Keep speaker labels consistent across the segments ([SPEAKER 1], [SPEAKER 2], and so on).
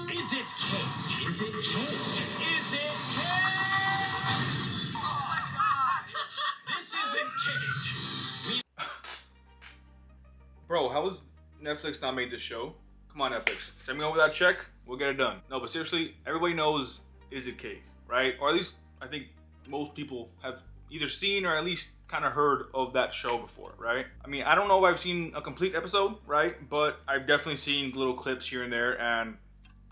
[SPEAKER 1] Is it cake? Is it cake? Is it cake? Oh my god! This isn't cake.
[SPEAKER 2] Bro, how has Netflix not made this show? Come on, Netflix. Send me over that check. We'll get it done. No, but seriously, everybody knows Is It Cake, right? Or at least I think most people have either seen or at least kind of heard of that show before, right? I mean, I don't know if I've seen a complete episode, right? But I've definitely seen little clips here and there, and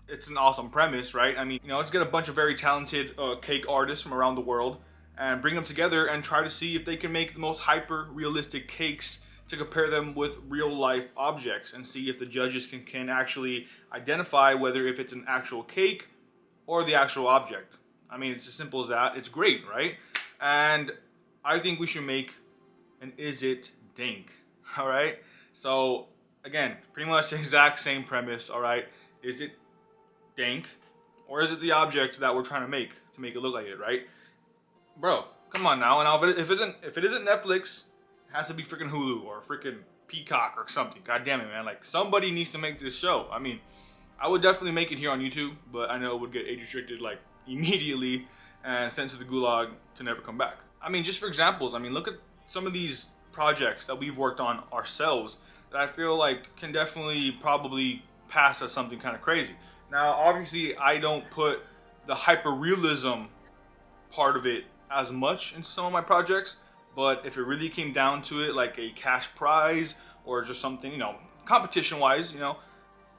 [SPEAKER 2] it's an awesome premise, right? I mean, you know, let's get a bunch of very talented cake artists from around the world and bring them together and try to see if they can make the most hyper realistic cakes to compare them with real life objects and see if the judges can actually identify whether if it's an actual cake or the actual object. I mean, it's as simple as that. It's great, right? And I think we should make an Is It Dank, all right? So again, pretty much the exact same premise, all right? Is it dank, or is it the object that we're trying to make it look like it, right? Bro, come on now. And if it isn't Netflix, it has to be freaking Hulu or freaking Peacock or something. God damn it, man. Like, somebody needs to make this show. I mean, I would definitely make it here on YouTube, but I know it would get age restricted like immediately and sent to the gulag to never come back. I mean, just for examples, I mean, look at some of these projects that we've worked on ourselves that I feel like can definitely probably pass as something kind of crazy. Now, obviously, I don't put the hyper-realism part of it as much in some of my projects, but if it really came down to it, like a cash prize or just something, you know, competition-wise, you know,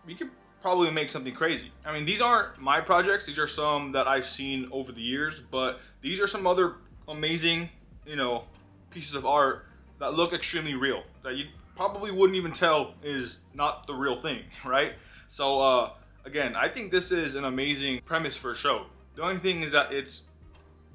[SPEAKER 2] we could probably make something crazy. I mean, these aren't my projects. These are some that I've seen over the years, but these are some other amazing, you know, pieces of art that look extremely real, that you probably wouldn't even tell is not the real thing, right? So, again, I think this is an amazing premise for a show. The only thing is that it's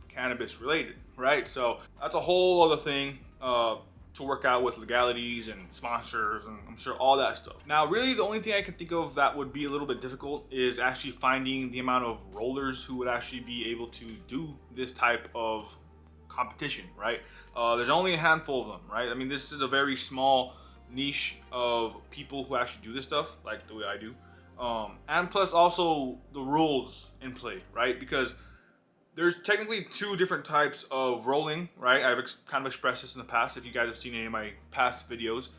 [SPEAKER 2] cannabis related, right? So that's a whole other thing to work out with legalities and sponsors and I'm sure all that stuff. Now, really, the only thing I can think of that would be a little bit difficult is actually finding the amount of rollers who would actually be able to do this type of competition, right? There's only a handful of them, right? I mean, this is a very small niche of people who actually do this stuff, like the way I do. And plus also the rules in play, right? Because there's technically two different types of rolling, right? I've kind of expressed this in the past. If you guys have seen any of my past videos,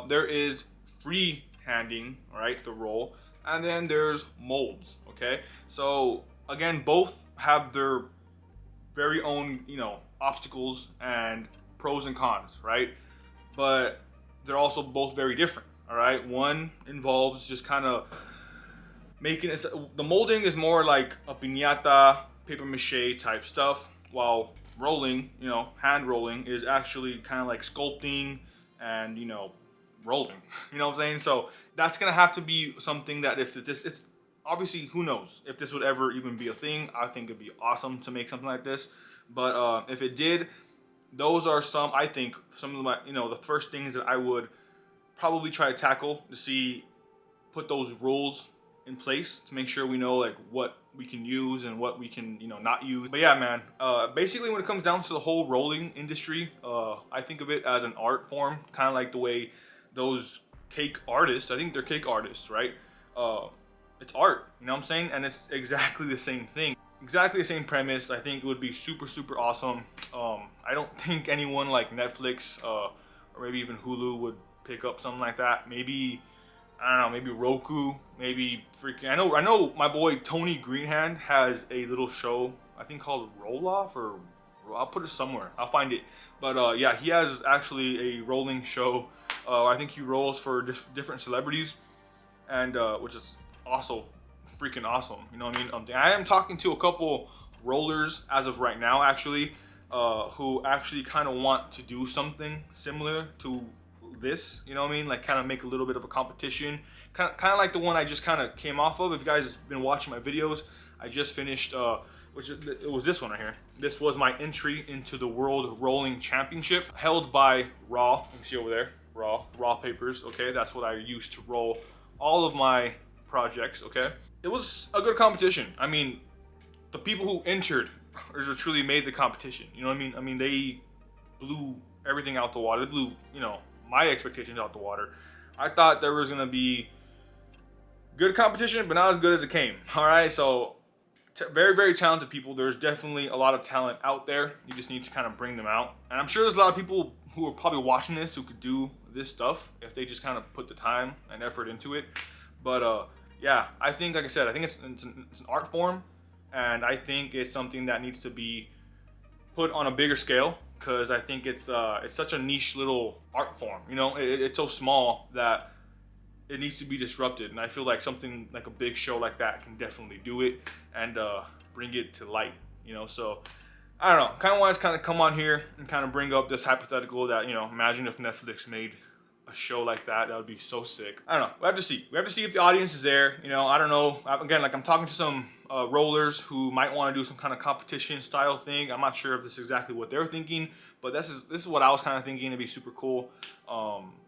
[SPEAKER 2] there is free handing, right? The roll, and then there's molds, okay? So again, both have their very own, you know, obstacles and pros and cons, right? But they're also both very different, all right? One involves just kind of making it, the molding is more like a piñata, paper mache type stuff, while rolling, you know, hand rolling is actually kind of like sculpting and, you know, rolling. You know what I'm saying? So that's gonna have to be something that if this, it's obviously, who knows if this would ever even be a thing. I think it'd be awesome to make something like this, but if it did, those are some, I think, some of my, you know, the first things that I would probably try to tackle to see, put those rules in place to make sure we know like what we can use and what we can, you know, not use. But yeah, man, basically when it comes down to the whole rolling industry, I think of it as an art form, kind of like the way those cake artists, I think they're cake artists, right? It's art, you know what I'm saying? And it's exactly the same thing, exactly the same premise. I think it would be super, super awesome. I don't think anyone like Netflix or maybe even Hulu would pick up something like that. Maybe, I don't know, maybe Roku, maybe freaking, I know my boy Tony Greenhand has a little show, I think called Roll Off, or I'll put it somewhere, I'll find it. But yeah, he has actually a rolling show. I think he rolls for different celebrities, and which is also freaking awesome, you know what I mean? I am talking to a couple rollers as of right now, actually, who actually kind of want to do something similar to this, you know what I mean? Like kind of make a little bit of a competition, kind of like the one I just kind of came off of. If you guys have been watching my videos, I just finished, it was this one right here. This was my entry into the World Rolling Championship held by Raw. You can see over there, Raw papers. Okay, that's what I used to roll all of my projects. Okay, it was a good competition. I mean, the people who entered truly made the competition. You know what I mean? I mean, they blew everything out the water. They blew, you know, my expectations out the water. I thought there was gonna be good competition, but not as good as it came. All right, so very, very talented people. There's definitely a lot of talent out there. You just need to kind of bring them out. And I'm sure there's a lot of people who are probably watching this who could do this stuff if they just kind of put the time and effort into it. But yeah, I think, like I said, I think it's an art form, and I think it's something that needs to be put on a bigger scale, because I think it's such a niche little art form. You know, it's so small that it needs to be disrupted, and I feel like something like a big show like that can definitely do it and bring it to light. You know, so I don't know. Kind of wanted to kind of come on here and kind of bring up this hypothetical that, you know, imagine if Netflix made a show like that. That would be so sick. I don't know. We have to see. We have to see if the audience is there. You know, I don't know. Again, like I'm talking to some rollers who might want to do some kind of competition style thing. I'm not sure if this is exactly what they're thinking, but this is what I was kind of thinking. It'd be super cool.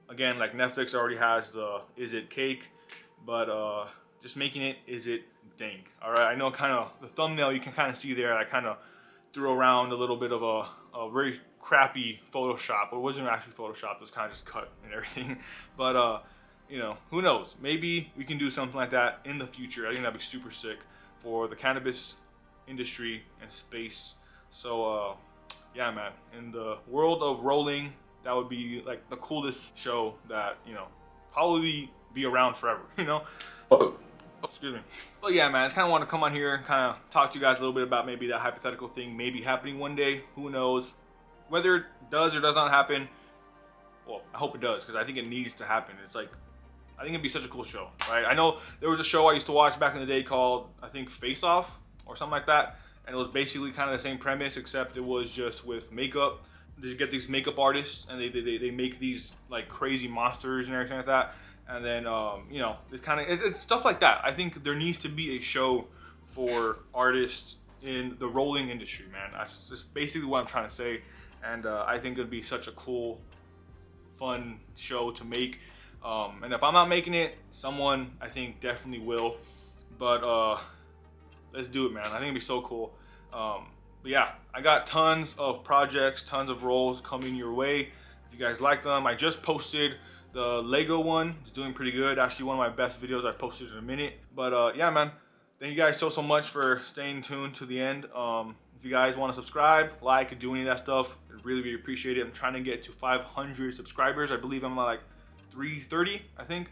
[SPEAKER 2] Again, like Netflix already has the Is It Cake, but just making it Is It Dank. All right. I know kind of the thumbnail you can kind of see there. I kind of threw around a little bit of a very crappy Photoshop. It wasn't actually Photoshop, it was kind of just cut and everything. But you know, who knows? Maybe we can do something like that in the future. I think that'd be super sick for the cannabis industry and space. So yeah, man, in the world of rolling, that would be like the coolest show that, you know, probably be around forever, you know? Oh, excuse me. But yeah, man, I just kind of want to come on here and kind of talk to you guys a little bit about maybe that hypothetical thing maybe happening one day. Who knows? Whether it does or does not happen, well, I hope it does, because I think it needs to happen. It's like, I think it'd be such a cool show, right? I know there was a show I used to watch back in the day called, I think, Face Off or something like that. And it was basically kind of the same premise, except it was just with makeup. They get these makeup artists, and they make these like crazy monsters and everything like that. And then, you know, it's stuff like that. I think there needs to be a show for artists in the rolling industry, man. That's just basically what I'm trying to say. And I think it'd be such a cool, fun show to make. And if I'm not making it, someone I think definitely will. But let's do it, man. I think it'd be so cool. But yeah, I got tons of projects, tons of roles coming your way. If you guys like them, I just posted the Lego one. It's doing pretty good. Actually, one of my best videos I've posted in a minute. But yeah, man. Thank you guys so much for staying tuned to the end. If you guys want to subscribe, like, and do any of that stuff, I really, really appreciate it. I'm trying to get to 500 subscribers. I believe I'm at like 330, I think.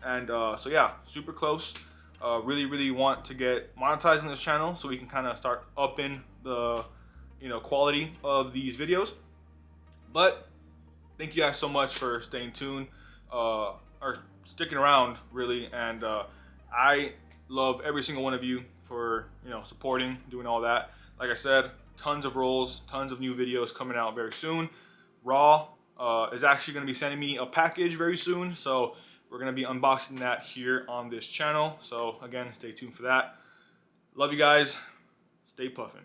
[SPEAKER 2] And so yeah, super close. Really, really want to get monetized on this channel so we can kind of start upping the, you know, quality of these videos. But thank you guys so much for staying tuned, or sticking around, really. And I love every single one of you for, you know, supporting, doing all that. Like I said, tons of rolls, tons of new videos coming out very soon. Raw is actually going to be sending me a package very soon, so we're going to be unboxing that here on this channel. So again, stay tuned for that. Love you guys. Stay puffin'.